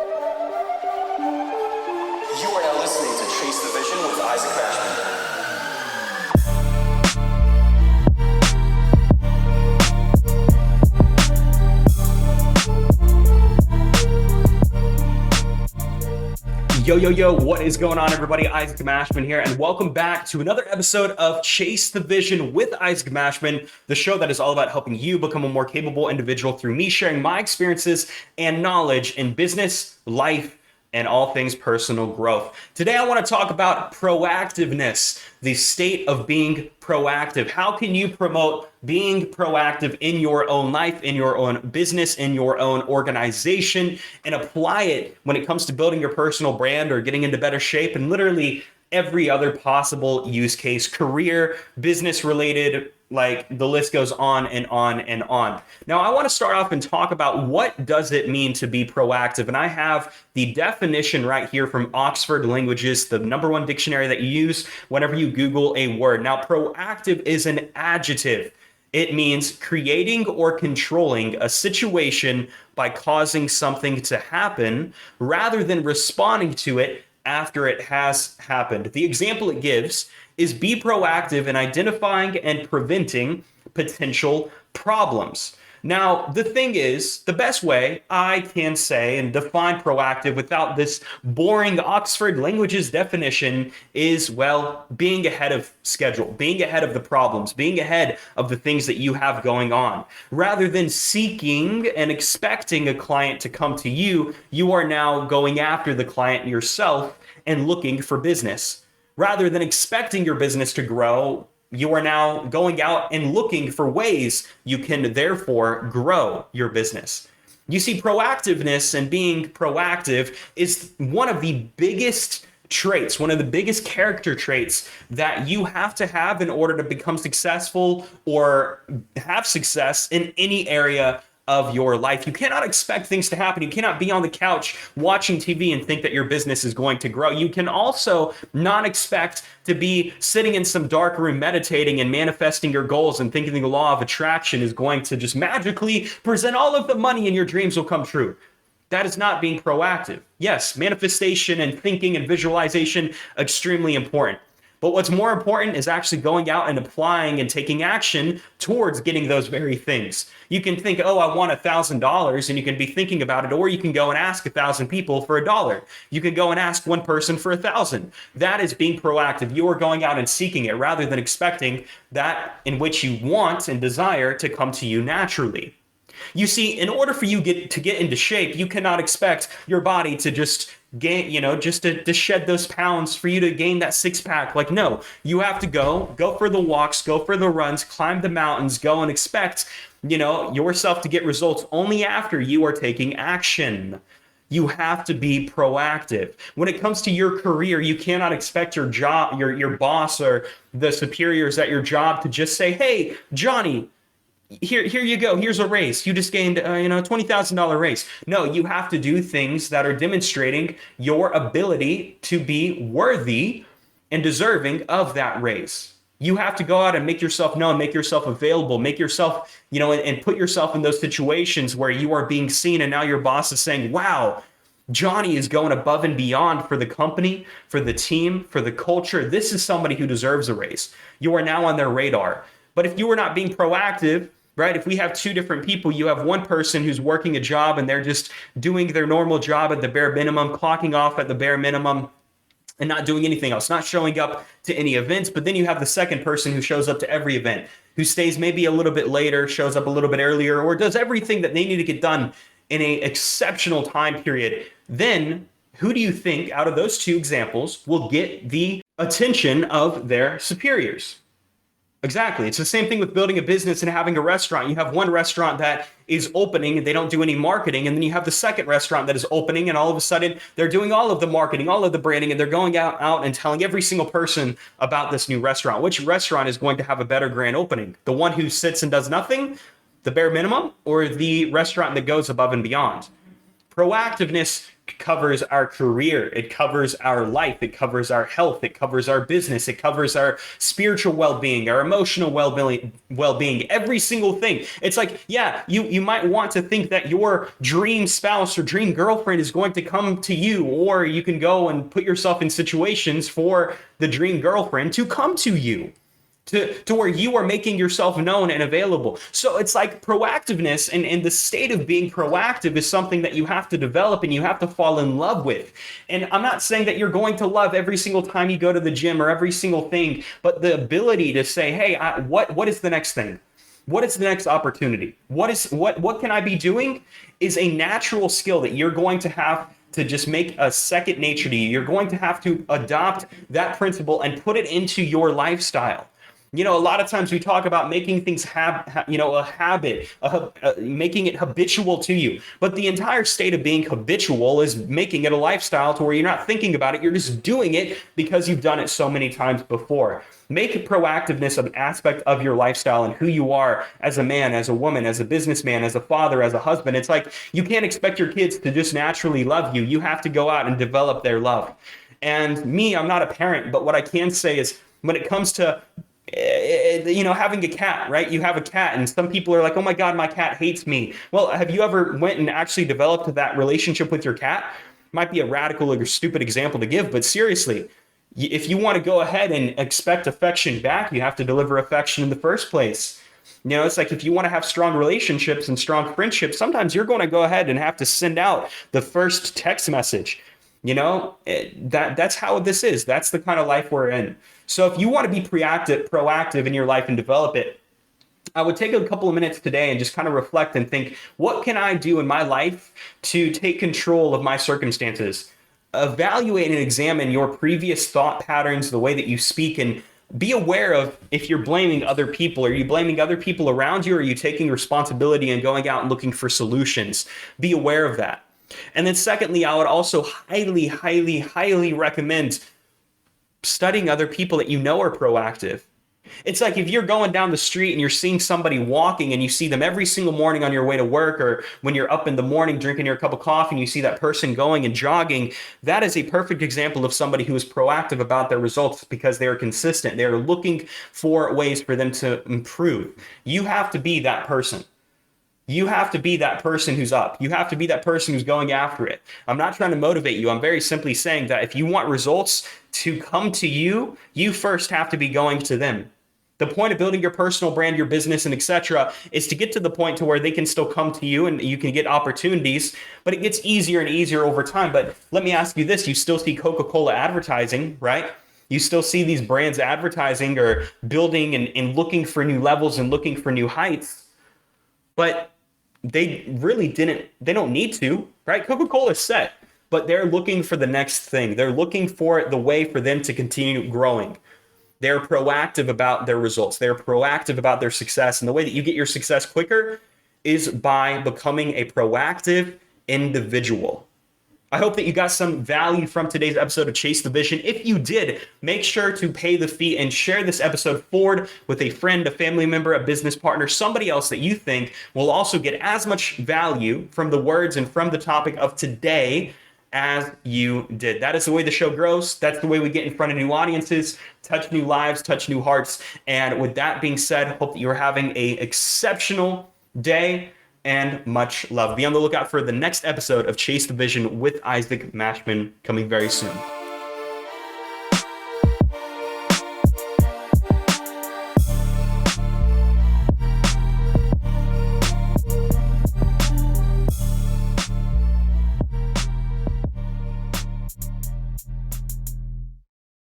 You are now listening to Chase the Vision with Isaac Mashman. Yo, what is going on, everybody? Isaac Mashman here, and welcome back to another episode of Chase the Vision with Isaac Mashman, the show that is all about helping you become a more capable individual through me sharing my experiences and knowledge in business, life, and all things personal growth. Today, I want to talk about proactiveness, the state of being proactive. How can you promote being proactive in your own life, in your own business, in your own organization, and apply it when it comes to building your personal brand or getting into better shape and literally every other possible use case, career, business related, like the list goes on and on and on. Now, I want to start off and talk about what does it mean to be proactive. And I have the definition right here from Oxford Languages, the #1 dictionary that you use whenever you Google a word. Now, proactive is an adjective. It means creating or controlling a situation by causing something to happen rather than responding to it after it has happened. The example it gives is be proactive in identifying and preventing potential problems. Now, the thing is, the best way I can say and define proactive without this boring Oxford Languages definition is, well, being ahead of schedule, being ahead of the problems, being ahead of the things that you have going on. Rather than seeking and expecting a client to come to you, you are now going after the client yourself and looking for business. Rather than expecting your business to grow, you are now going out and looking for ways you can therefore grow your business. You see, proactiveness and being proactive is one of the biggest traits, one of the biggest character traits that you have to have in order to become successful or have success in any area of your life. You cannot expect things to happen. You cannot be on the couch watching TV and think that your business is going to grow. You can also not expect to be sitting in some dark room meditating and manifesting your goals and thinking the law of attraction is going to just magically present all of the money and your dreams will come true. That is not being proactive. Yes, manifestation and thinking and visualization, extremely important. But what's more important is actually going out and applying and taking action towards getting those very things. You can think, oh, I want $1,000, and you can be thinking about it, or you can go and ask 1,000 people for $1. You can go and ask one person for 1,000. That is being proactive. You are going out and seeking it rather than expecting that in which you want and desire to come to you naturally. You see, in order for you to get into shape, you cannot expect your body to just gain, just to shed those pounds for you to gain that six pack. Like, no, you have to go for the walks, go for the runs, climb the mountains, go and expect, yourself to get results only after you are taking action. You have to be proactive. When it comes to your career, you cannot expect your job, your boss or the superiors at your job to just say, hey, Johnny, here you go. Here's a raise. You just gained, $20,000 raise. No, you have to do things that are demonstrating your ability to be worthy and deserving of that raise. You have to go out and make yourself known, make yourself available, make yourself, and put yourself in those situations where you are being seen. And now your boss is saying, wow, Johnny is going above and beyond for the company, for the team, for the culture. This is somebody who deserves a raise. You are now on their radar. But if you are not being proactive, right? If we have two different people, you have one person who's working a job and they're just doing their normal job at the bare minimum, clocking off at the bare minimum and not doing anything else, not showing up to any events. But then you have the second person who shows up to every event, who stays maybe a little bit later, shows up a little bit earlier, or does everything that they need to get done in an exceptional time period. Then who do you think out of those two examples will get the attention of their superiors? Exactly. It's the same thing with building a business and having a restaurant. You have one restaurant that is opening and they don't do any marketing. And then you have the second restaurant that is opening and all of a sudden they're doing all of the marketing, all of the branding, and they're going out and telling every single person about this new restaurant. Which restaurant is going to have a better grand opening? The one who sits and does nothing, the bare minimum, or the restaurant that goes above and beyond? Proactiveness covers our career, it covers our life, it covers our health, it covers our business, it covers our spiritual well-being, our emotional well-being, every single thing. It's like, yeah, you might want to think that your dream spouse or dream girlfriend is going to come to you, or you can go and put yourself in situations for the dream girlfriend to come to you, to where you are making yourself known and available. So it's like proactiveness and the state of being proactive is something that you have to develop and you have to fall in love with. And I'm not saying that you're going to love every single time you go to the gym or every single thing, but the ability to say, hey, what is the next thing? What is the next opportunity? What can I be doing is a natural skill that you're going to have to just make a second nature to you. You're going to have to adopt that principle and put it into your lifestyle. You know, a lot of times we talk about making things a habit, making it habitual to you. But the entire state of being habitual is making it a lifestyle to where you're not thinking about it. You're just doing it because you've done it so many times before. Make proactiveness an aspect of your lifestyle and who you are as a man, as a woman, as a businessman, as a father, as a husband. It's like you can't expect your kids to just naturally love you. You have to go out and develop their love. And me, I'm not a parent, but what I can say is when it comes to having a cat, right? You have a cat and some people are like, oh my God, my cat hates me. Well, have you ever went and actually developed that relationship with your cat? Might be a radical or stupid example to give, but seriously, if you want to go ahead and expect affection back, you have to deliver affection in the first place. You know, it's like if you want to have strong relationships and strong friendships, sometimes you're going to go ahead and have to send out the first text message. You know, that's how this is. That's the kind of life we're in. So if you want to be proactive in your life and develop it, I would take a couple of minutes today and just kind of reflect and think, what can I do in my life to take control of my circumstances? Evaluate and examine your previous thought patterns, the way that you speak, and be aware of if you're blaming other people. Are you blaming other people around you, or are you taking responsibility and going out and looking for solutions? Be aware of that. And then secondly, I would also highly, highly, highly recommend studying other people that you know are proactive. It's like if you're going down the street and you're seeing somebody walking and you see them every single morning on your way to work, or when you're up in the morning drinking your cup of coffee and you see that person going and jogging, that is a perfect example of somebody who is proactive about their results because they are consistent. They're looking for ways for them to improve. You have to be that person. You have to be that person who's up. You have to be that person who's going after it. I'm not trying to motivate you. I'm very simply saying that if you want results to come to you, you first have to be going to them. The point of building your personal brand, your business, and etc. is to get to the point to where they can still come to you and you can get opportunities, but it gets easier and easier over time. But let me ask you this. You still see Coca-Cola advertising, right? You still see these brands advertising or building and looking for new levels and looking for new heights. But they don't need to, right? Coca-Cola is set, but they're looking for the next thing. They're looking for the way for them to continue growing. They're proactive about their results. They're proactive about their success. And the way that you get your success quicker is by becoming a proactive individual. I hope that you got some value from today's episode of Chase the Vision. If you did, make sure to pay the fee and share this episode forward with a friend, a family member, a business partner, somebody else that you think will also get as much value from the words and from the topic of today as you did. That is the way the show grows. That's the way we get in front of new audiences, touch new lives, touch new hearts. And with that being said, hope that you're having an exceptional day and much love. Be on the lookout for the next episode of Chase the Vision with Isaac Mashman coming very soon.